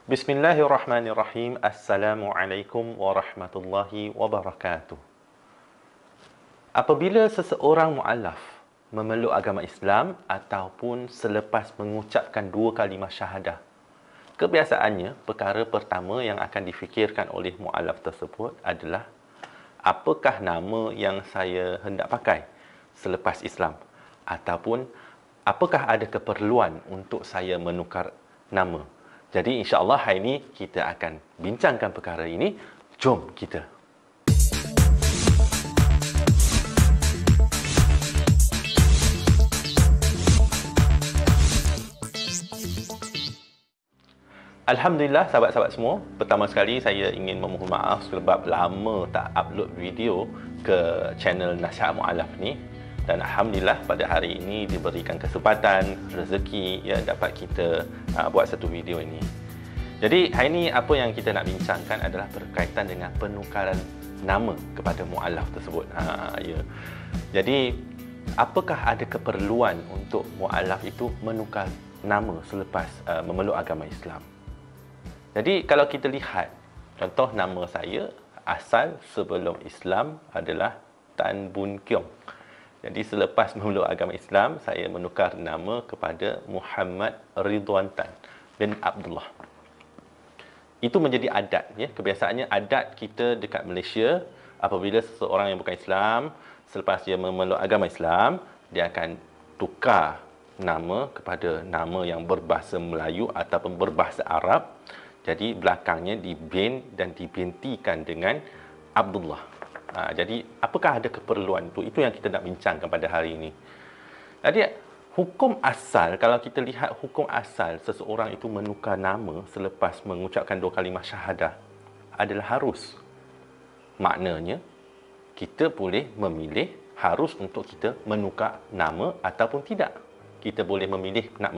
Bismillahirrahmanirrahim. Assalamualaikum warahmatullahi wabarakatuh. Apabila seseorang mu'alaf memeluk agama Islam ataupun selepas mengucapkan dua kalimah syahadah, kebiasaannya perkara pertama yang akan difikirkan oleh mu'alaf tersebut adalah apakah nama yang saya hendak pakai selepas Islam, ataupun apakah ada keperluan untuk saya menukar nama. Jadi insya-Allah hari ini kita akan bincangkan perkara ini. Jom kita. Alhamdulillah sahabat-sahabat semua, pertama sekali saya ingin memohon maaf sebab lama tak upload video ke channel Nasihat Mu'alaf ni. Dan alhamdulillah pada hari ini diberikan kesempatan, rezeki ya dapat kita buat satu video ini. Jadi hari ini apa yang kita nak bincangkan adalah berkaitan dengan penukaran nama kepada mu'alaf tersebut. Ya. Jadi apakah ada keperluan untuk mu'alaf itu menukar nama selepas memeluk agama Islam? Jadi kalau kita lihat contoh nama saya asal sebelum Islam adalah Tan Boon Kiong. Jadi selepas memeluk agama Islam, saya menukar nama kepada Muhammad Ridwan Tan bin Abdullah. Itu menjadi adat, ya. Kebiasaannya adat kita dekat Malaysia, apabila seseorang yang bukan Islam, selepas dia memeluk agama Islam, dia akan tukar nama kepada nama yang berbahasa Melayu ataupun berbahasa Arab. Jadi belakangnya dibin dan dibintikan dengan Abdullah. Jadi apakah ada keperluan itu? Itu yang kita nak bincangkan pada hari ini. Jadi hukum asal, kalau kita lihat hukum asal seseorang itu menukar nama selepas mengucapkan dua kalimah syahadah adalah harus. Maknanya kita boleh memilih harus untuk kita menukar nama ataupun tidak. Kita boleh memilih nak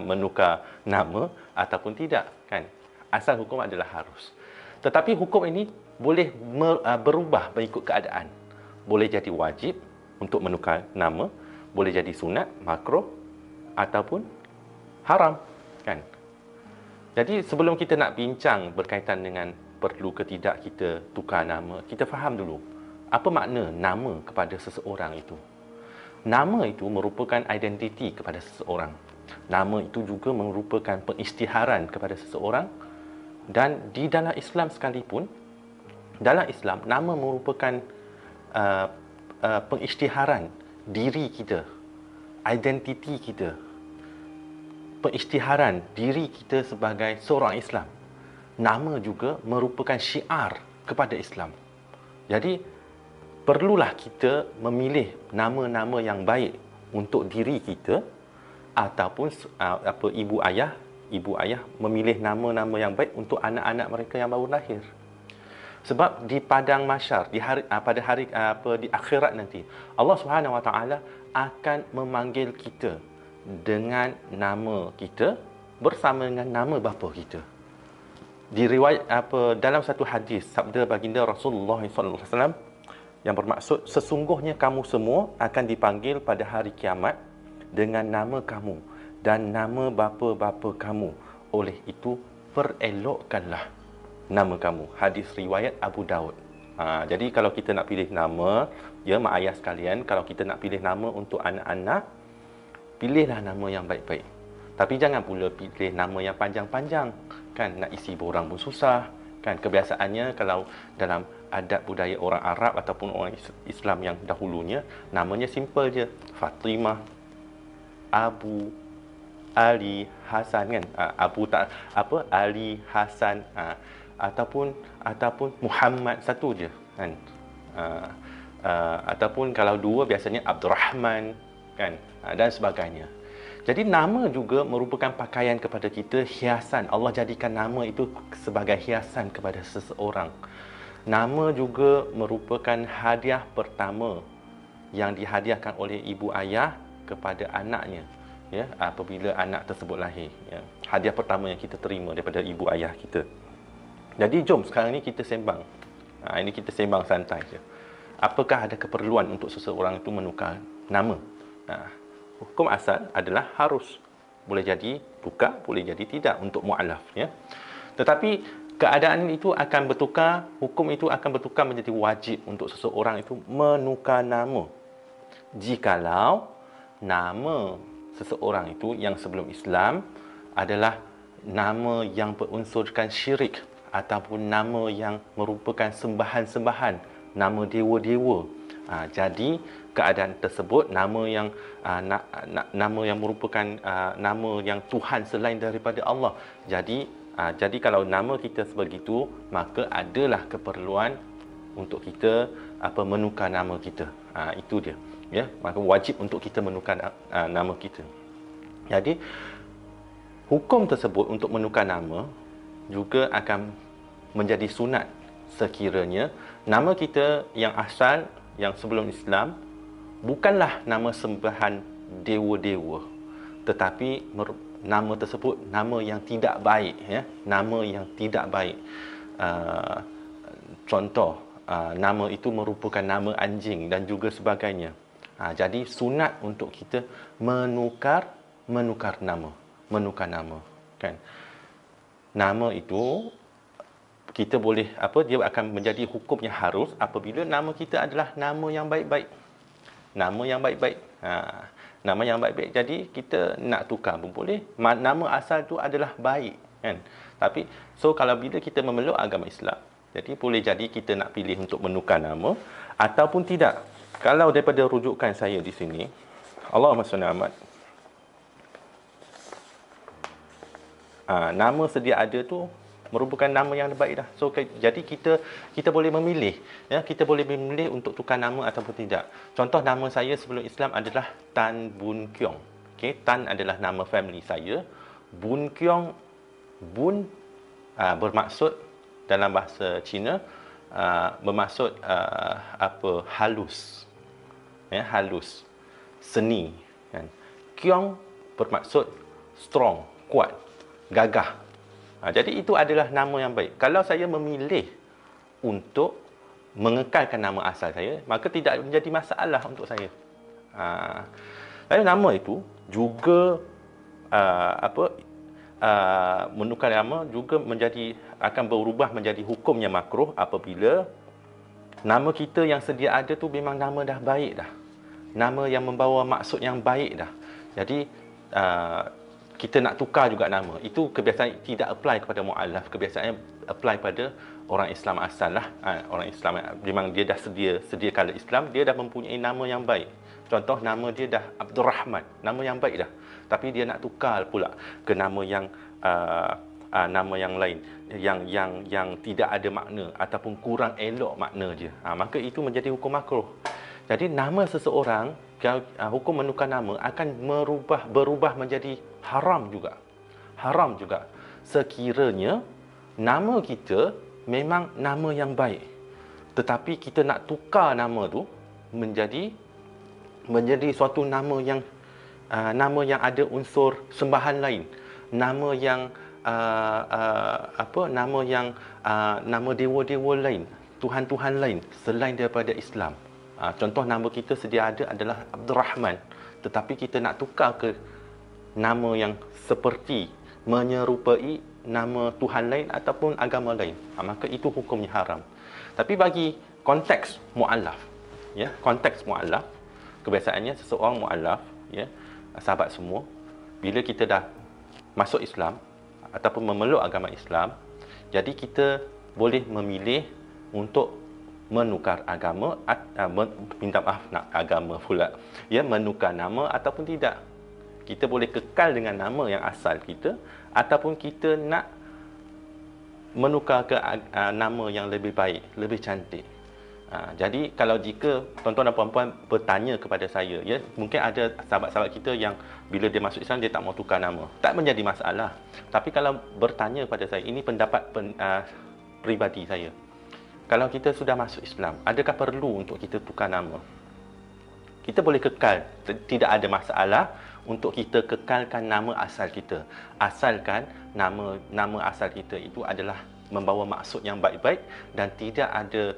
menukar nama ataupun tidak, kan? Asal hukum adalah harus. Tetapi hukum ini boleh berubah mengikut keadaan. Boleh jadi wajib untuk menukar nama, boleh jadi sunat, makruh ataupun haram, kan? Jadi sebelum kita nak bincang berkaitan dengan perlu ke tidak kita tukar nama, kita faham dulu apa makna nama kepada seseorang itu. Nama itu merupakan identiti kepada seseorang. Nama itu juga merupakan pengisytiharan kepada seseorang. Dan di dalam Islam sekalipun, dalam Islam, nama merupakan pengisytiharan diri kita, identiti kita, pengisytiharan diri kita sebagai seorang Islam. Nama juga merupakan syiar kepada Islam. Jadi, perlulah kita memilih nama-nama yang baik untuk diri kita ataupun ibu ayah memilih nama-nama yang baik untuk anak-anak mereka yang baru lahir. Sebab di padang mahsyar, di akhirat nanti, Allah Subhanahu Wa Taala akan memanggil kita dengan nama kita bersama dengan nama bapa kita. Di riwayat dalam satu hadis sabda baginda Rasulullah sallallahu alaihi wasallam yang bermaksud sesungguhnya kamu semua akan dipanggil pada hari kiamat dengan nama kamu dan nama bapa-bapa kamu. Oleh itu, perelokkanlah nama kamu. Hadis riwayat Abu Daud. Jadi kalau kita nak pilih nama, ya mak ayah sekalian, kalau kita nak pilih nama untuk anak-anak, pilihlah nama yang baik-baik. Tapi jangan pula pilih nama yang panjang-panjang. Kan nak isi borang pun susah. Kan kebiasaannya kalau dalam adat budaya orang Arab ataupun orang Islam yang dahulunya, namanya simple je. Fatimah, Abu, Ali, Hasan, kan? Ali, Hasan, ataupun Muhammad, satu je, kan? Ataupun kalau dua biasanya Abdurrahman, kan? Dan sebagainya. Jadi nama juga merupakan pakaian kepada kita, hiasan. Allah jadikan nama itu sebagai hiasan kepada seseorang. Nama juga merupakan hadiah pertama yang dihadiahkan oleh ibu ayah kepada anaknya, ya, apabila anak tersebut lahir, ya. Hadiah pertama yang kita terima daripada ibu ayah kita. Jadi jom sekarang ni kita sembang. Ini kita sembang santai je. Apakah ada keperluan untuk seseorang itu menukar nama? Hukum asal adalah harus. Boleh jadi tukar, boleh jadi tidak untuk mu'allaf, ya. Tetapi keadaan itu akan bertukar, hukum itu akan bertukar menjadi wajib untuk seseorang itu menukar nama. Jikalau nama seseorang itu yang sebelum Islam adalah nama yang berunsurkan syirik ataupun nama yang merupakan sembahan-sembahan, nama dewa-dewa. Jadi keadaan tersebut nama yang nama yang merupakan nama yang Tuhan selain daripada Allah. Jadi kalau nama kita sebegitu, maka adalah keperluan untuk kita menukar nama kita. Itu dia, ya. Maka wajib untuk kita menukar nama kita. Jadi hukum tersebut untuk menukar nama juga akan menjadi sunat sekiranya nama kita yang asal, yang sebelum Islam, bukanlah nama sembahan dewa-dewa, tetapi nama tersebut nama yang tidak baik, ya, nama yang tidak baik. Contoh, nama itu merupakan nama anjing dan juga sebagainya. Jadi sunat untuk kita menukar nama, kan. Nama itu kita boleh dia akan menjadi hukum yang harus apabila nama kita adalah nama yang baik-baik. Nama yang baik-baik. Nama yang baik-baik. Jadi kita nak tukar pun boleh. Nama asal tu adalah baik, kan. Tapi kalau bila kita memeluk agama Islam, jadi boleh jadi kita nak pilih untuk menukar nama ataupun tidak. Kalau daripada rujukan saya di sini, Allahumma salli Ahmad. Nama sedia ada tu merupakan nama yang baik dah. Jadi kita boleh memilih, ya, kita boleh memilih untuk tukar nama ataupun tidak. Contoh, nama saya sebelum Islam adalah Tan Bun Kiong. Okey, Tan adalah nama family saya. Bun Kiong, Bun bermaksud dalam bahasa Cina bermaksud halus. Ya, halus, seni, kan. Kiong bermaksud strong, kuat, gagah. Jadi itu adalah nama yang baik. Kalau saya memilih untuk mengekalkan nama asal saya, maka tidak menjadi masalah untuk saya. Tapi nama itu juga menukar nama juga akan berubah menjadi hukumnya makruh apabila nama kita yang sedia ada tu memang nama dah baik dah. Nama yang membawa maksud yang baik dah. Jadi kita nak tukar juga nama. Itu kebiasaan tidak apply kepada mu'allaf. Kebiasaannya apply pada orang Islam asal lah. Orang Islam memang dia dah sedia kala Islam, dia dah mempunyai nama yang baik. Contoh, nama dia dah Abdul Rahman, nama yang baik dah. Tapi dia nak tukar pula ke nama yang nama yang lain yang tidak ada makna ataupun kurang elok makna dia. Maka itu menjadi hukum makruh. Jadi nama seseorang, hukum menukar nama akan berubah menjadi haram juga. Haram juga sekiranya nama kita memang nama yang baik, tetapi kita nak tukar nama tu menjadi suatu nama yang ada unsur sembahan lain, nama yang nama dewa-dewa lain, tuhan-tuhan lain selain daripada Islam. Contoh, nama kita sedia ada adalah Abdul Rahman, tetapi kita nak tukar ke nama yang seperti menyerupai nama Tuhan lain ataupun agama lain, maka itu hukumnya haram. Tapi bagi konteks mu'allaf, ya, konteks mu'allaf, kebiasaannya seseorang mu'allaf, ya, sahabat semua, bila kita dah masuk Islam ataupun memeluk agama Islam, jadi kita boleh memilih untuk menukar agama, minta maaf, nak agama pula, ya, menukar nama ataupun tidak. Kita boleh kekal dengan nama yang asal kita ataupun kita nak menukar ke nama yang lebih baik, lebih cantik. Jadi kalau jika tuan-tuan dan puan-puan bertanya kepada saya, ya, mungkin ada sahabat-sahabat kita yang bila dia masuk Islam dia tak mau tukar nama, tak menjadi masalah. Tapi kalau bertanya kepada saya, ini pendapat pribadi saya, kalau kita sudah masuk Islam, adakah perlu untuk kita tukar nama? Kita boleh kekal, tidak ada masalah untuk kita kekalkan nama asal kita, asalkan nama asal kita itu adalah membawa maksud yang baik-baik dan tidak ada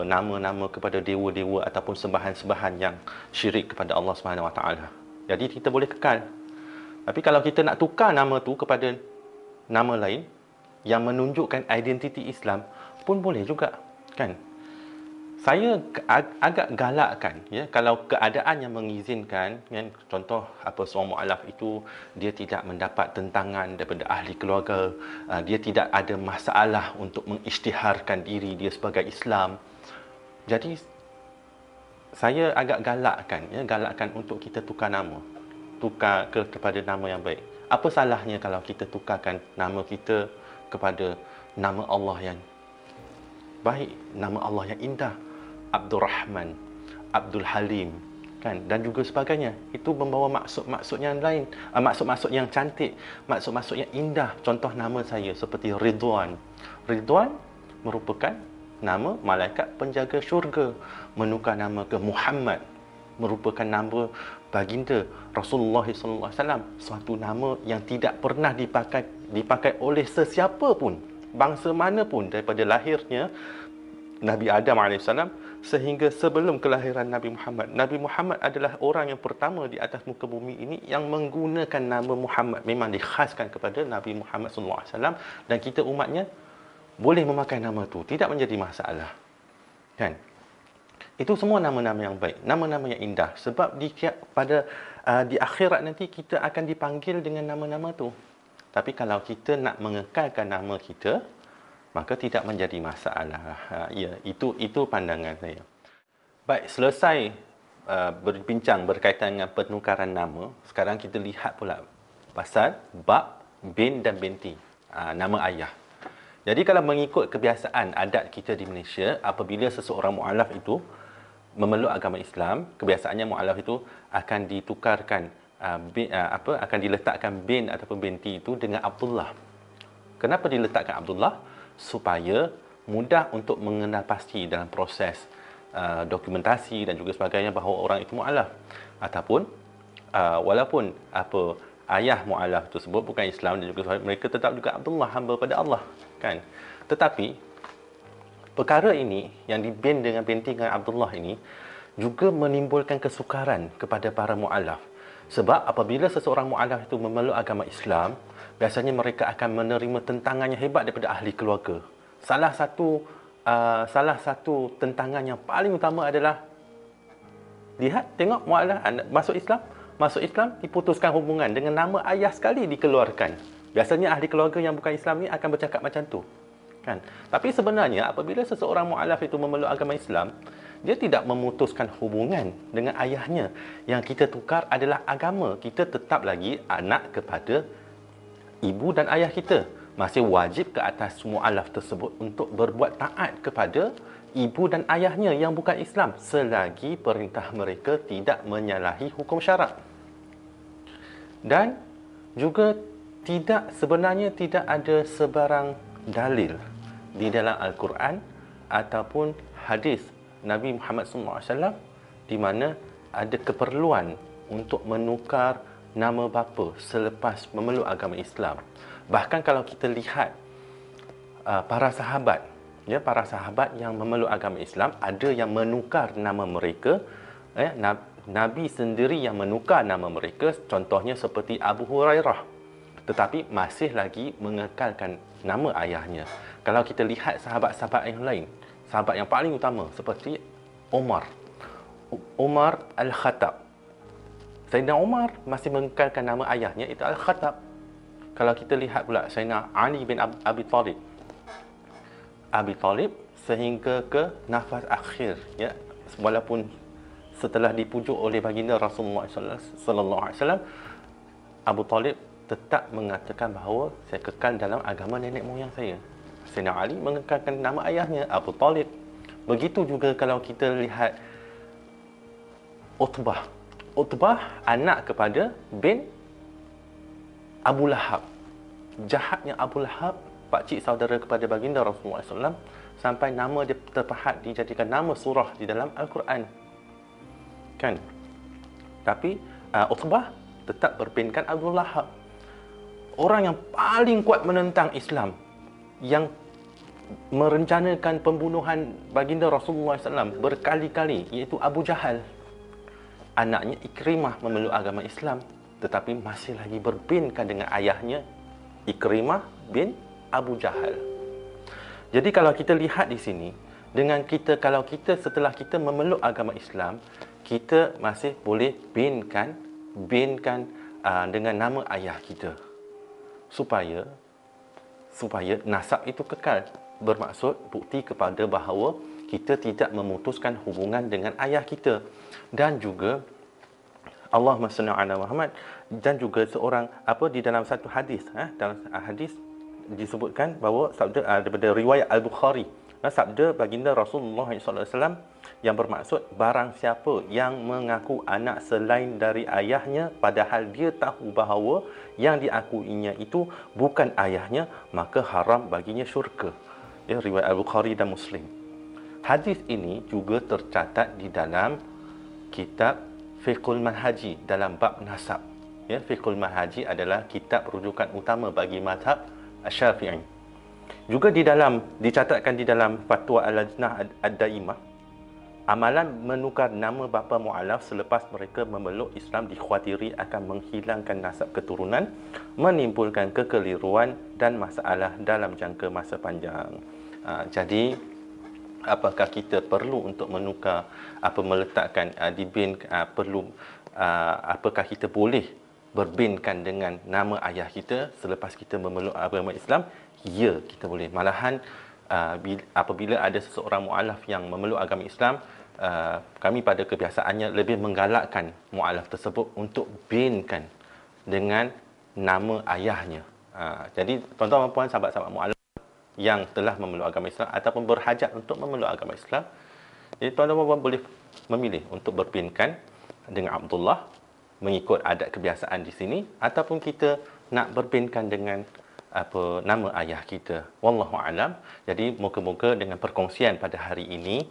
nama-nama kepada dewa-dewa ataupun sembahan-sembahan yang syirik kepada Allah Subhanahu Wa Taala. Jadi kita boleh kekal. Tapi kalau kita nak tukar nama tu kepada nama lain yang menunjukkan identiti Islam pun boleh juga, kan? Saya agak galakkan, ya, kalau keadaan yang mengizinkan, kan, contoh seorang mualaf itu dia tidak mendapat tentangan daripada ahli keluarga, dia tidak ada masalah untuk mengisytiharkan diri dia sebagai Islam. Jadi saya agak galakkan untuk kita tukar nama, tukar kepada nama yang baik. Apa salahnya kalau kita tukarkan nama kita kepada nama Allah yang baik, nama Allah yang indah, Abdul Rahman, Abdul Halim, kan, dan juga sebagainya. Itu membawa maksud-maksud yang lain, maksud-maksud yang cantik, maksud-maksud yang indah. Contoh nama saya seperti Ridwan. Ridwan merupakan nama malaikat penjaga syurga. Menukar nama ke Muhammad merupakan nama baginda Rasulullah SAW. Suatu nama yang tidak pernah dipakai oleh sesiapa pun, bangsa mana pun, daripada lahirnya Nabi Adam AS sehingga sebelum kelahiran Nabi Muhammad. Nabi Muhammad adalah orang yang pertama di atas muka bumi ini yang menggunakan nama Muhammad. Memang dikhaskan kepada Nabi Muhammad SAW, dan kita umatnya boleh memakai nama tu, tidak menjadi masalah, kan? Itu semua nama-nama yang baik, nama-nama yang indah, sebab di akhirat nanti kita akan dipanggil dengan nama-nama tu. Tapi kalau kita nak mengekalkan nama kita, maka tidak menjadi masalah. Ya, itu pandangan saya. Baik, selesai berbincang berkaitan dengan penukaran nama. Sekarang kita lihat pula pasal bab bin dan binti, nama ayah. Jadi kalau mengikut kebiasaan adat kita di Malaysia, apabila seseorang mualaf itu memeluk agama Islam, kebiasaannya mualaf itu akan ditukarkan akan diletakkan bin ataupun binti itu dengan Abdullah. Kenapa diletakkan Abdullah? Supaya mudah untuk mengenal pasti dalam proses dokumentasi dan juga sebagainya bahawa orang itu mualaf. Ataupun walaupun ayah mualaf tersebut bukan Islam dan juga mereka tetap juga Abdullah, hamba pada Allah, kan? Tetapi perkara ini yang dibin dengan binti dengan Abdullah ini juga menimbulkan kesukaran kepada para mualaf. Sebab apabila seseorang mualaf itu memeluk agama Islam, biasanya mereka akan menerima tentangan yang hebat daripada ahli keluarga. Salah satu tentangan yang paling utama adalah, lihat, tengok mualaf masuk Islam diputuskan hubungan dengan nama ayah sekali dikeluarkan. Biasanya ahli keluarga yang bukan Islam ni akan bercakap macam tu, kan? Tapi sebenarnya apabila seseorang mualaf itu memeluk agama Islam, dia tidak memutuskan hubungan dengan ayahnya. Yang kita tukar adalah agama. Kita tetap lagi anak kepada ibu dan ayah kita. Masih wajib ke atas mualaf tersebut untuk berbuat taat kepada ibu dan ayahnya yang bukan Islam, selagi perintah mereka tidak menyalahi hukum syarak. Dan juga sebenarnya tidak ada sebarang dalil di dalam Al-Quran ataupun hadis Nabi Muhammad SAW di mana ada keperluan untuk menukar nama bapa selepas memeluk agama Islam. Bahkan kalau kita lihat para sahabat yang memeluk agama Islam, ada yang menukar nama mereka, Nabi sendiri yang menukar nama mereka, contohnya seperti Abu Hurairah, tetapi masih lagi mengekalkan nama ayahnya. Kalau kita lihat sahabat-sahabat yang lain, sahabat yang paling utama seperti Umar Al-Khattab, Sayyidina Umar masih mengekalkan nama ayahnya, itu Al-Khattab. Kalau kita lihat pula Sayyidina Ali bin Abi Talib sehingga ke nafas akhir, ya, walaupun setelah dipujuk oleh baginda Rasulullah sallallahu alaihi wasallam, Abu Talib tetap mengatakan bahawa saya kekal dalam agama nenek moyang saya. Sayyidina Ali mengekalkan nama ayahnya Abu Talib. Begitu juga kalau kita lihat Utbah anak kepada bin Abu Lahab. Jahatnya Abu Lahab, pakcik saudara kepada baginda Rasulullah SAW, sampai nama dia terpahat dijadikan nama surah di dalam Al-Quran, kan? Tapi Utbah tetap berbinkan Abu Lahab. Orang yang paling kuat menentang Islam, yang merencanakan pembunuhan baginda Rasulullah SAW berkali-kali, iaitu Abu Jahal. Anaknya Ikrimah memeluk agama Islam. tetapi masih lagi berbinkan dengan ayahnya Ikrimah bin Abu Jahal. Jadi kalau kita lihat di sini, kalau kita setelah kita memeluk agama Islam, kita masih boleh binkan dengan nama ayah kita supaya nasab itu kekal. Bermaksud bukti kepada bahawa kita tidak memutuskan hubungan dengan ayah kita. Dan juga Allahumma salli ala Muhammad, dan juga seorang di dalam satu hadis, dalam hadis disebutkan bahawa sabda daripada riwayat Al-Bukhari, sabda baginda Rasulullah SAW yang bermaksud, barang siapa yang mengaku anak selain dari ayahnya padahal dia tahu bahawa yang diakuinya itu bukan ayahnya, maka haram baginya syurga. Ya, riwayat Al-Bukhari dan Muslim. Hadis ini juga tercatat di dalam kitab Fiqhul Manhaji dalam bab nasab. Ya, Fiqhul Manhaji adalah kitab rujukan utama bagi mazhab Syafi'i. Juga dicatatkan di dalam Fatwa Al-Lajnah Ad-Daimah, amalan menukar nama bapa mu'alaf selepas mereka memeluk Islam dikhawatiri akan menghilangkan nasab keturunan, menimbulkan kekeliruan dan masalah dalam jangka masa panjang. Jadi apakah kita perlu untuk menukar meletakkan apakah kita boleh berbinkan dengan nama ayah kita selepas kita memeluk agama Islam? Ya, kita boleh. Malahan apabila ada seseorang mu'alaf yang memeluk agama Islam, kami pada kebiasaannya lebih menggalakkan mu'alaf tersebut untuk binkan dengan nama ayahnya. Jadi tuan-tuan dan puan, sahabat-sahabat mu'alaf yang telah memeluk agama Islam ataupun berhajat untuk memeluk agama Islam, jadi tuan-tuan dan puan boleh memilih untuk berbinkan dengan Abdullah mengikut adat kebiasaan di sini, ataupun kita nak berbinkan dengan nama ayah kita. Wallahu alam. Jadi moga-moga dengan perkongsian pada hari ini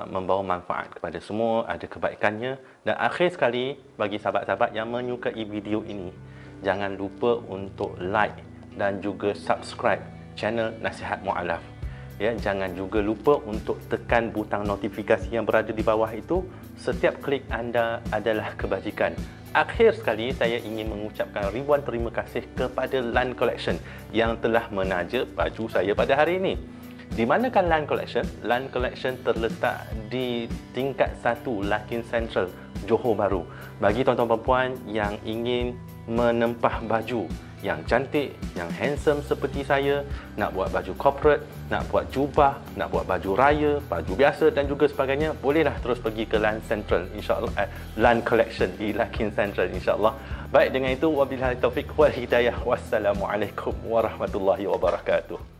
membawa manfaat kepada semua, ada kebaikannya. Dan akhir sekali, bagi sahabat-sahabat yang menyukai video ini, jangan lupa untuk like dan juga subscribe channel Nasihat Mu'alaf. Ya, jangan juga lupa untuk tekan butang notifikasi yang berada di bawah itu. Setiap klik anda adalah kebajikan. Akhir sekali, saya ingin mengucapkan ribuan terima kasih kepada Lan Collection yang telah menaja baju saya pada hari ini. Di manakah Lan Collection? Lan Collection terletak di tingkat 1 Larkin Central, Johor Bahru. Bagi tuan-tuan dan puan yang ingin menempah baju yang cantik, yang handsome seperti saya, nak buat baju corporate, nak buat jubah, nak buat baju raya, baju biasa dan juga sebagainya, bolehlah terus pergi ke Lan Central, insya-Allah, Lan Collection di Larkin Central, insya-Allah. Baik, dengan itu wabillahi taufik wal hidayah. Wassalamualaikum warahmatullahi wabarakatuh.